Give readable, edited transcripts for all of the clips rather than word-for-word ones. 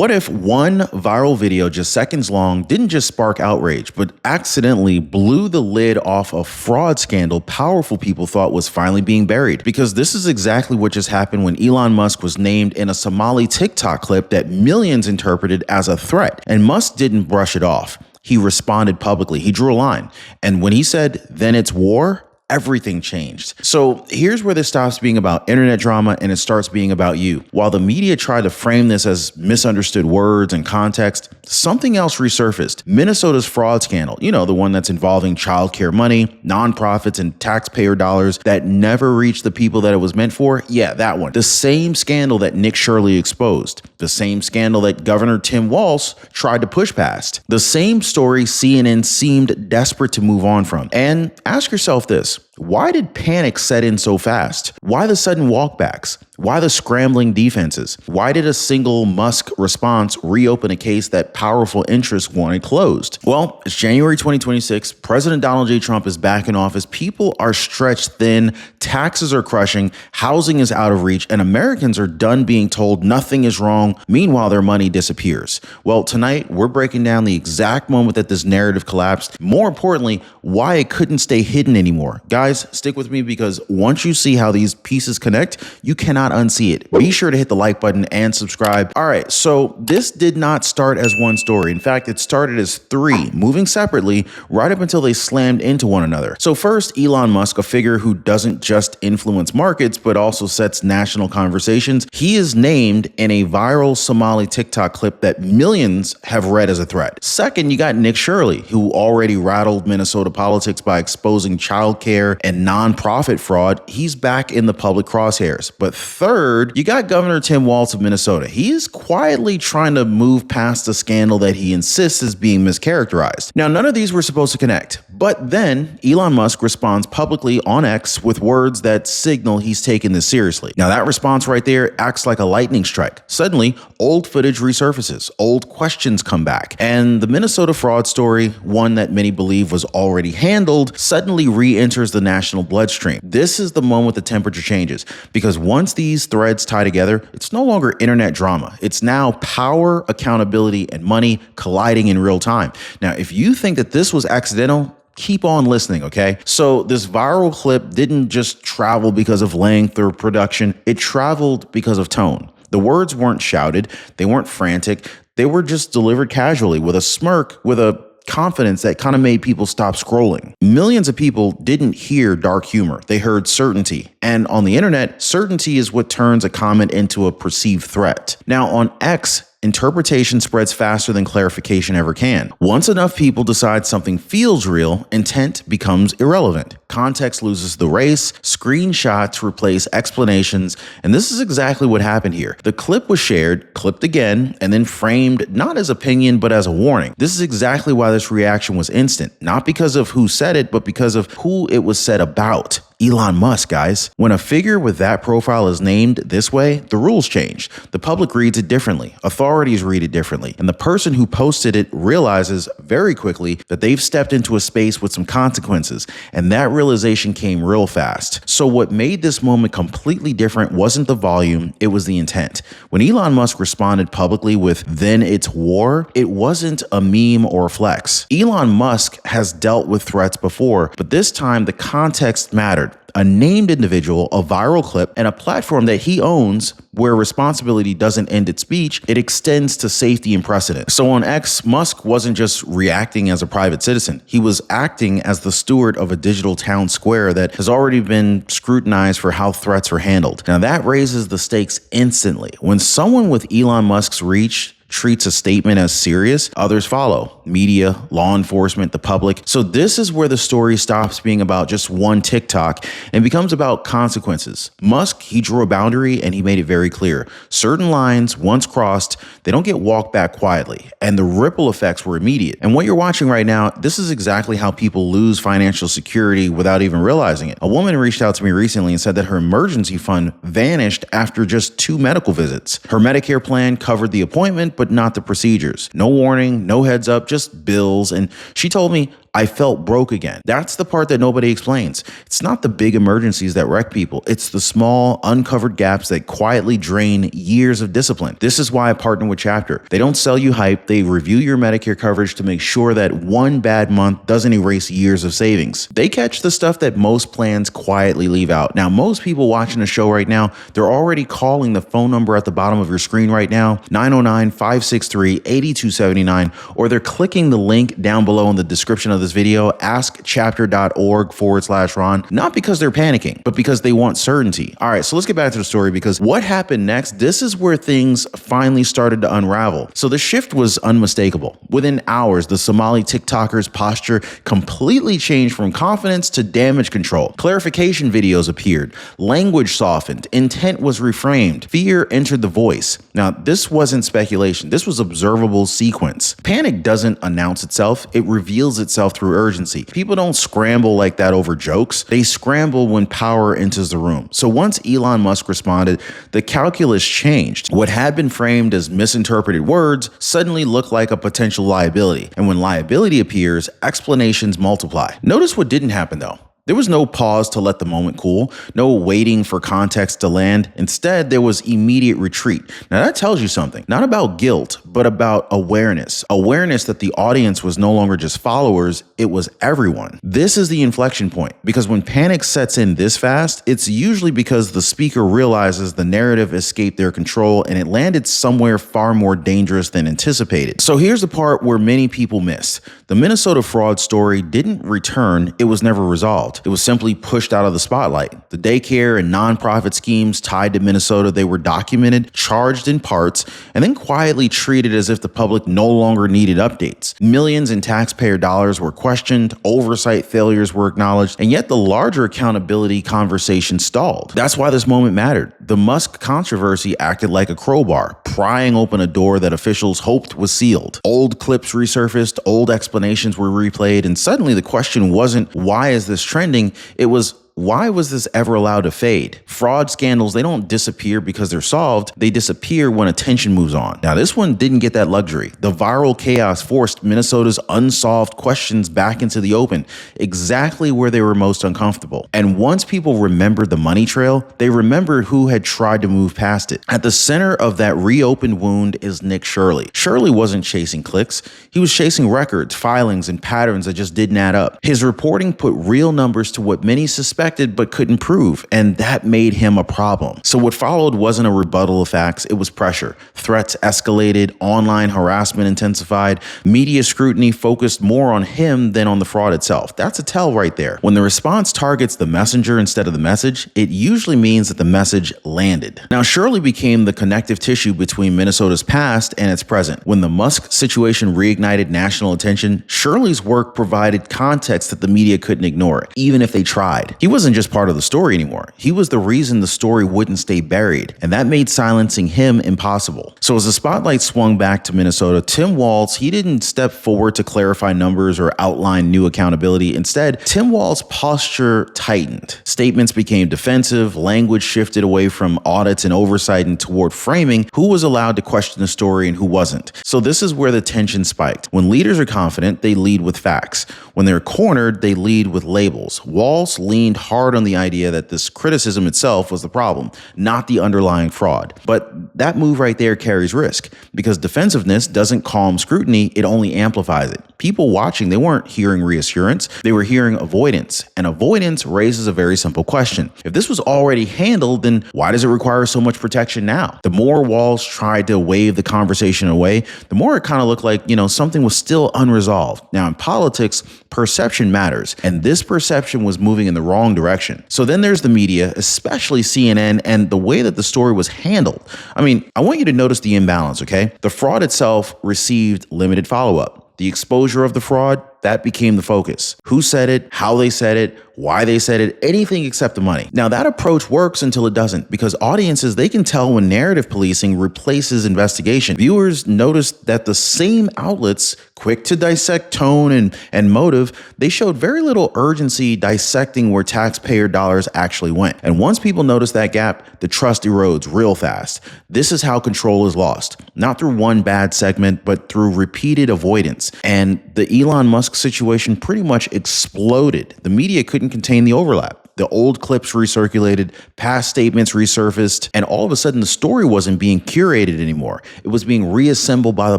What if one viral video just seconds long didn't just spark outrage, but accidentally blew the lid off a fraud scandal powerful people thought was finally being buried? Because this is exactly what just happened when Elon Musk was named in a Somali TikTok clip that millions interpreted as a threat. And Musk didn't brush it off. He responded publicly. He drew a line. And when he said, "Then it's war," everything changed. So here's where this stops being about internet drama and it starts being about you. While the media tried to frame this as misunderstood words and context, something else resurfaced. Minnesota's fraud scandal, the one that's involving childcare money, nonprofits, and taxpayer dollars that never reached the people that it was meant for. Yeah, that one. The same scandal that Nick Shirley exposed. The same scandal that Governor Tim Walz tried to push past. The same story CNN seemed desperate to move on from. And ask yourself this. Why did panic set in so fast? Why the sudden walkbacks? Why the scrambling defenses? Why did a single Musk response reopen a case that powerful interests wanted closed? Well, it's January 2026. President Donald J. Trump is back in office. People are stretched thin. Taxes are crushing. Housing is out of reach. And Americans are done being told nothing is wrong. Meanwhile, their money disappears. Well, tonight, we're breaking down the exact moment that this narrative collapsed. More importantly, why it couldn't stay hidden anymore. Guys, stick with me because once you see how these pieces connect, you cannot unsee it. Be sure to hit the like button and subscribe. All right, so this did not start as one story. In fact, it started as three, moving separately right up until they slammed into one another. So first, Elon Musk, a figure who doesn't just influence markets, but also sets national conversations. He is named in a viral Somali TikTok clip that millions have read as a threat. Second, you got Nick Shirley, who already rattled Minnesota politics by exposing childcare and nonprofit fraud. He's back in the public crosshairs. But third, you got Governor Tim Walz of Minnesota. He is quietly trying to move past a scandal that he insists is being mischaracterized. Now, none of these were supposed to connect. But then Elon Musk responds publicly on X with words that signal he's taking this seriously. Now, that response right there acts like a lightning strike. Suddenly, old footage resurfaces, old questions come back, and the Minnesota fraud story, one that many believe was already handled, suddenly re-enters the national bloodstream. This is the moment the temperature changes, because once these threads tie together, it's no longer internet drama. It's now power, accountability, and money colliding in real time. Now, if you think that this was accidental, keep on listening, okay? So this viral clip didn't just travel because of length or production. It traveled because of tone. The words weren't shouted. They weren't frantic. They were just delivered casually with a smirk, with a confidence that kind of made people stop scrolling. Millions of people didn't hear dark humor. They heard certainty. And on the internet, certainty is what turns a comment into a perceived threat. Now on X, interpretation spreads faster than clarification ever can. Once enough people decide something feels real, intent becomes irrelevant. Context loses the race, screenshots replace explanations, and this is exactly what happened here. The clip was shared, clipped again, and then framed not as opinion but as a warning. This is exactly why this reaction was instant, not because of who said it, but because of who it was said about. Elon Musk, guys. When a figure with that profile is named this way, the rules change. The public reads it differently. Authorities read it differently. And the person who posted it realizes very quickly that they've stepped into a space with some consequences. And that realization came real fast. So what made this moment completely different wasn't the volume, it was the intent. When Elon Musk responded publicly with "then it's war," it wasn't a meme or a flex. Elon Musk has dealt with threats before, but this time the context mattered. A named individual, a viral clip, and a platform that he owns where responsibility doesn't end at speech, it extends to safety and precedent. So on X, Musk wasn't just reacting as a private citizen. He was acting as the steward of a digital town square that has already been scrutinized for how threats are handled. Now that raises the stakes instantly. When someone with Elon Musk's reach treats a statement as serious, others follow. Media, law enforcement, the public. So this is where the story stops being about just one TikTok and becomes about consequences. Musk, he drew a boundary and he made it very clear. Certain lines, once crossed, they don't get walked back quietly. And the ripple effects were immediate. And what you're watching right now, this is exactly how people lose financial security without even realizing it. A woman reached out to me recently and said that her emergency fund vanished after just 2 medical visits. Her Medicare plan covered the appointment, but not the procedures. No warning, no heads up, just bills. And she told me, I felt broke again. That's the part that nobody explains. It's not the big emergencies that wreck people. It's the small, uncovered gaps that quietly drain years of discipline. This is why I partner with Chapter. They don't sell you hype. They review your Medicare coverage to make sure that one bad month doesn't erase years of savings. They catch the stuff that most plans quietly leave out. Now, most people watching the show right now, they're already calling the phone number at the bottom of your screen right now, 909-563-8279, or they're clicking the link down below in the description of this video, askchapter.org/Ron, not because they're panicking, but because they want certainty. All right, so let's get back to the story, because what happened next, this is where things finally started to unravel. So the shift was unmistakable. Within hours, the Somali TikToker's posture completely changed from confidence to damage control. Clarification videos appeared, language softened, intent was reframed, fear entered the voice. Now, this wasn't speculation. This was observable sequence. Panic doesn't announce itself. It reveals itself through urgency. People don't scramble like that over jokes. They scramble when power enters the room. So once Elon Musk responded, the calculus changed. What had been framed as misinterpreted words suddenly looked like a potential liability. And when liability appears, explanations multiply. Notice what didn't happen though. There was no pause to let the moment cool, no waiting for context to land. Instead, there was immediate retreat. Now that tells you something, not about guilt, but about awareness. Awareness that the audience was no longer just followers, it was everyone. This is the inflection point, because when panic sets in this fast, it's usually because the speaker realizes the narrative escaped their control and it landed somewhere far more dangerous than anticipated. So here's the part where many people missed. The Minnesota fraud story didn't return, it was never resolved. It was simply pushed out of the spotlight. The daycare and nonprofit schemes tied to Minnesota, they were documented, charged in parts, and then quietly treated as if the public no longer needed updates. Millions in taxpayer dollars were questioned, oversight failures were acknowledged, and yet the larger accountability conversation stalled. That's why this moment mattered. The Musk controversy acted like a crowbar, prying open a door that officials hoped was sealed. Old clips resurfaced, old explanations were replayed, and suddenly the question wasn't, why is this trending? It was, why was this ever allowed to fade? Fraud scandals, they don't disappear because they're solved. They disappear when attention moves on. Now, this one didn't get that luxury. The viral chaos forced Minnesota's unsolved questions back into the open, exactly where they were most uncomfortable. And once people remembered the money trail, they remembered who had tried to move past it. At the center of that reopened wound is Nick Shirley. Shirley wasn't chasing clicks. He was chasing records, filings, and patterns that just didn't add up. His reporting put real numbers to what many suspected but couldn't prove, and that made him a problem. So what followed wasn't a rebuttal of facts, it was pressure. Threats escalated, online harassment intensified, media scrutiny focused more on him than on the fraud itself. That's a tell right there. When the response targets the messenger instead of the message, it usually means that the message landed. Now, Shirley became the connective tissue between Minnesota's past and its present. When the Musk situation reignited national attention, Shirley's work provided context that the media couldn't ignore, even if they tried. He wasn't just part of the story anymore. He was the reason the story wouldn't stay buried, and that made silencing him impossible. So as the spotlight swung back to Minnesota, Tim Walz, he didn't step forward to clarify numbers or outline new accountability. Instead, Tim Walz's posture tightened. Statements became defensive, language shifted away from audits and oversight and toward framing who was allowed to question the story and who wasn't. So this is where the tension spiked. When leaders are confident, they lead with facts. When they're cornered, they lead with labels. Walz leaned hard on the idea that this criticism itself was the problem, not the underlying fraud. But that move right there carries risk, because defensiveness doesn't calm scrutiny, it only amplifies it. People watching, they weren't hearing reassurance, they were hearing avoidance. And avoidance raises a very simple question. If this was already handled, then why does it require so much protection now? The more Walz tried to wave the conversation away, the more it kind of looked like, something was still unresolved. Now, in politics, perception matters, and this perception was moving in the wrong direction. So then there's the media, especially CNN, and the way that the story was handled. I want you to notice the imbalance, okay? The fraud itself received limited follow-up. The exposure of the fraud, that became the focus. Who said it, how they said it, why they said it, anything except the money. Now that approach works until it doesn't, because audiences, they can tell when narrative policing replaces investigation. Viewers notice that the same outlets, quick to dissect tone and motive, they showed very little urgency dissecting where taxpayer dollars actually went. And once people notice that gap, the trust erodes real fast. This is how control is lost, not through one bad segment, but through repeated avoidance. And the Elon Musk Musk situation pretty much exploded. The media couldn't contain the overlap. The old clips recirculated, past statements resurfaced, and all of a sudden the story wasn't being curated anymore. It was being reassembled by the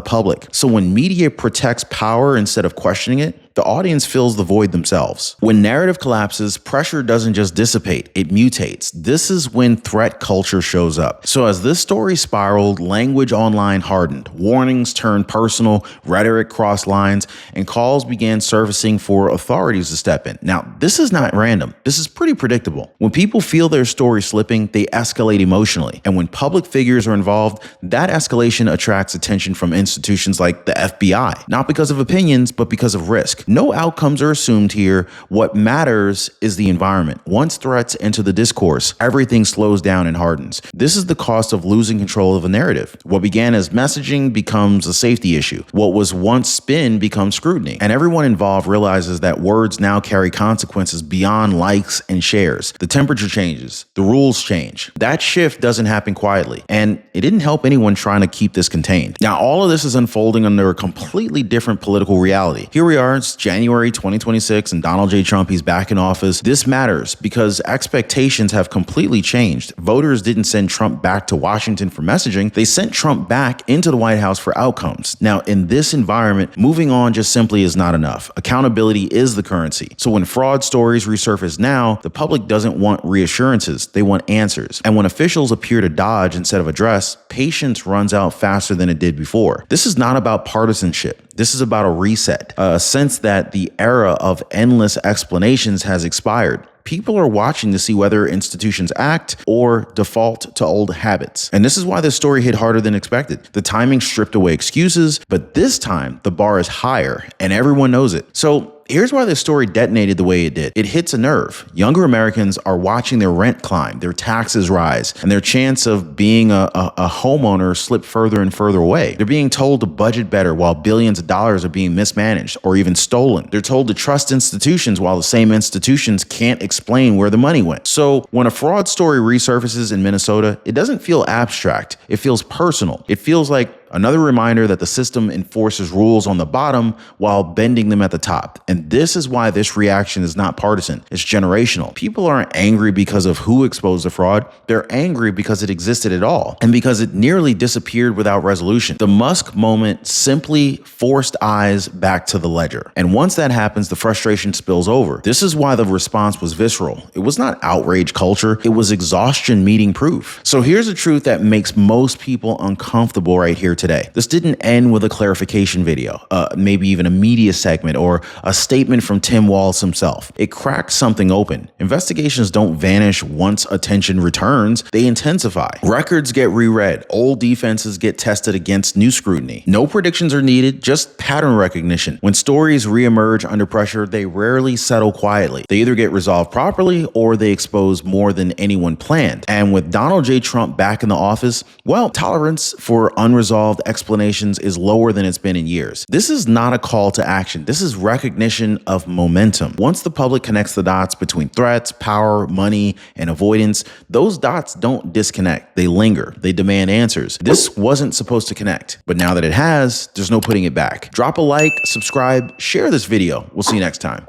public. So when media protects power instead of questioning it, the audience fills the void themselves. When narrative collapses, pressure doesn't just dissipate, it mutates. This is when threat culture shows up. So as this story spiraled, language online hardened, warnings turned personal, rhetoric crossed lines, and calls began surfacing for authorities to step in. Now, this is not random. This is pretty predictable. When people feel their story slipping, they escalate emotionally. And when public figures are involved, that escalation attracts attention from institutions like the FBI, not because of opinions, but because of risk. No outcomes are assumed here. What matters is the environment. Once threats enter the discourse, everything slows down and hardens. This is the cost of losing control of a narrative. What began as messaging becomes a safety issue. What was once spin becomes scrutiny. And everyone involved realizes that words now carry consequences beyond likes and shares. The temperature changes. The rules change. That shift doesn't happen quietly. And it didn't help anyone trying to keep this contained. Now, all of this is unfolding under a completely different political reality. Here we are, it's January 2026, and Donald J. Trump, he's back in office. This matters because expectations have completely changed. Voters didn't send Trump back to Washington for messaging. They sent Trump back into the White House for outcomes. Now, in this environment, moving on just simply is not enough. Accountability is the currency. So when fraud stories resurface now, the public doesn't want reassurances. They want answers. And when officials appear to dodge instead of address, patience runs out faster than it did before. This is not about partisanship. This is about a reset, a sense that the era of endless explanations has expired. People are watching to see whether institutions act or default to old habits. And this is why this story hit harder than expected. The timing stripped away excuses, but this time the bar is higher and everyone knows it. So here's why this story detonated the way it did. It hits a nerve. Younger Americans are watching their rent climb, their taxes rise, and their chance of being a homeowner slip further and further away. They're being told to budget better while billions of dollars are being mismanaged or even stolen. They're told to trust institutions while the same institutions can't explain where the money went. So when a fraud story resurfaces in Minnesota, it doesn't feel abstract. It feels personal. It feels like another reminder that the system enforces rules on the bottom while bending them at the top. And this is why this reaction is not partisan. It's generational. People aren't angry because of who exposed the fraud. They're angry because it existed at all and because it nearly disappeared without resolution. The Musk moment simply forced eyes back to the ledger. And once that happens, the frustration spills over. This is why the response was visceral. It was not outrage culture. It was exhaustion meeting proof. So here's a truth that makes most people uncomfortable right here today. This didn't end with a clarification video, maybe even a media segment or a statement from Tim Walz himself. It cracked something open. Investigations don't vanish once attention returns, they intensify. Records get reread, old defenses get tested against new scrutiny. No predictions are needed, just pattern recognition. When stories reemerge under pressure, they rarely settle quietly. They either get resolved properly or they expose more than anyone planned. And with Donald J. Trump back in the office, well, tolerance for unresolved explanations is lower than it's been in years. This is not a call to action. This is recognition of momentum. Once the public connects the dots between threats, power, money, and avoidance, those dots don't disconnect. They linger. They demand answers. This wasn't supposed to connect, but now that it has, there's no putting it back. Drop a like, subscribe, share this video. We'll see you next time.